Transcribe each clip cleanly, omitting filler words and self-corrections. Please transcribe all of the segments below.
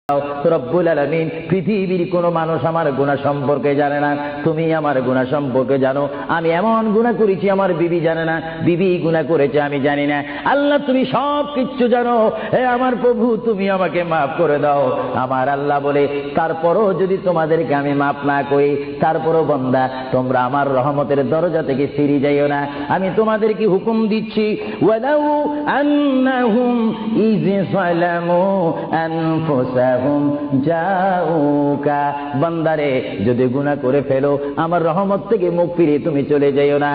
রব্বুল আলামিন, পৃথিবীর কোনো মানুষ আমার গুনাহ সম্পর্কে জানে না, তুমি আমার গুনাহ সম্পর্কে জানো। আমি এমন গুনাহ করেছি আমার বিবি জানে না, বিবি গুনাহ করেছে আমি জানি না। আল্লাহ তুমি সব কিচ্ছু জানো, হে আমার প্রভু তুমি আমাকে মাফ করে দাও। আমার আল্লাহ বলে, তারপরও যদি তোমাদেরকে আমি মাফ না করি, তারপরও বান্দা তোমরা আমার রহমতের দরজা থেকে ফিরে যাইও না। আমি তোমাদেরকে হুকুম দিচ্ছি, ওয়ালাউ আন্নাহুম ইয যালামু আনফুসাহুম জাউকা, বান্দারে যদি গুনাহ করে ফেলো আমার রহমত থেকে মুখ ফিরে তুমি চলে যাইও না।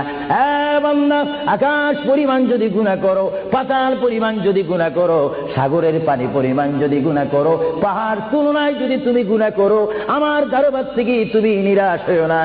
বান্দা, আকাশ পরিমাণ যদি গুনাহ করো, পাতাল পরিমাণ যদি গুনাহ করো, সাগরের পানি পরিমাণ যদি গুনাহ করো, পাহাড় তুলনায় যদি তুমি গুনাহ করো, আমার দরবার থেকে তুমি নিরাশ হইও না।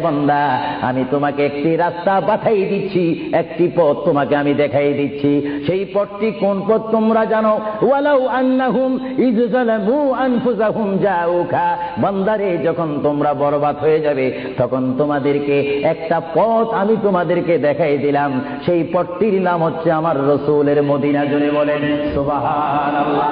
বান্দা, আমি তোমাকে একটি রাস্তা পাঠাই দিচ্ছি, একটি পথ তোমাকে আমি দেখাই দিচ্ছি। সেই পথটি কোন পথ তোমরা জানো? ওয়ালাউ আন্নাহুম ইয যালামু আনফুসাহুম জাউকা, বান্দারে যখন তোমরা বরবাদ হয়ে যাবে তখন তোমাদেরকে একটা পথ আমি তোমাদেরকে দেখাই দিলাম। সেই পথটির নাম হচ্ছে আমার রাসূলের মদিনা। জোরে বলেন সুবহানাল্লাহ।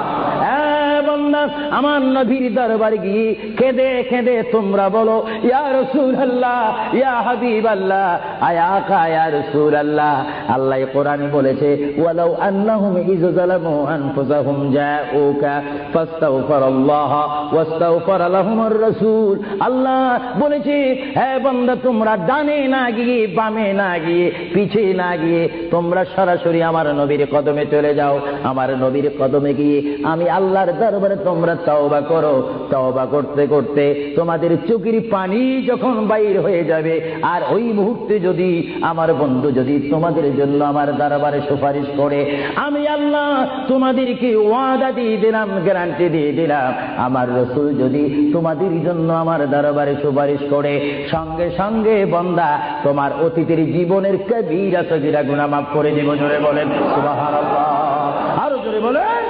বান্দা, আমার নবীর দরবারে গিয়ে কেঁদে কেঁদে তোমরা বলো, ইয়া রাসূলুল্লাহ, ইয়া হাবিবাল্লাহ, আয়া আকা ইয়া রাসূলুল্লাহ। আল্লাহ কোরআনে বলেছে, ওয়ালাউ আন্নাহুম ইয যালামু আনফুসাহুম জাউকা ফাস্তাগফিরুল্লাহ ওয়াস্তাগফার লাহুমুর রাসূল। আল্লাহ বলেছে, হে বান্দা তোমরা ডানে না গিয়ে, বামে না গিয়ে, পিছে না গিয়ে তোমরা সরাসরি আমার নবীর কদমে চলে যাও। আমার নবীর কদমে গিয়ে আমি আল্লাহর দরবারে তোমরা তওবা করো। তওবা করতে করতে তোমাদের চোখের পানি যখন বাইর হয়ে যাবে, আর ওই মুহূর্তে যদি আমার বন্ধু যদি তোমাদের জন্য আমার দরবারে সুপারিশ করে, আমি আল্লাহ তোমাদেরকে ওয়াদা দিয়ে দিলাম, গ্যারান্টি দিয়ে দিলাম, আমার রাসূল যদি তোমাদের জন্য আমার দরবারে সুপারিশ করে, সঙ্গে সঙ্গে বান্দা তোমার অতীতের জীবনের কবিরা সগীরা গুনাহ মাফ করে দিব। জোরে বলেন সুবহানাল্লাহ, আরো জোরে বলেন।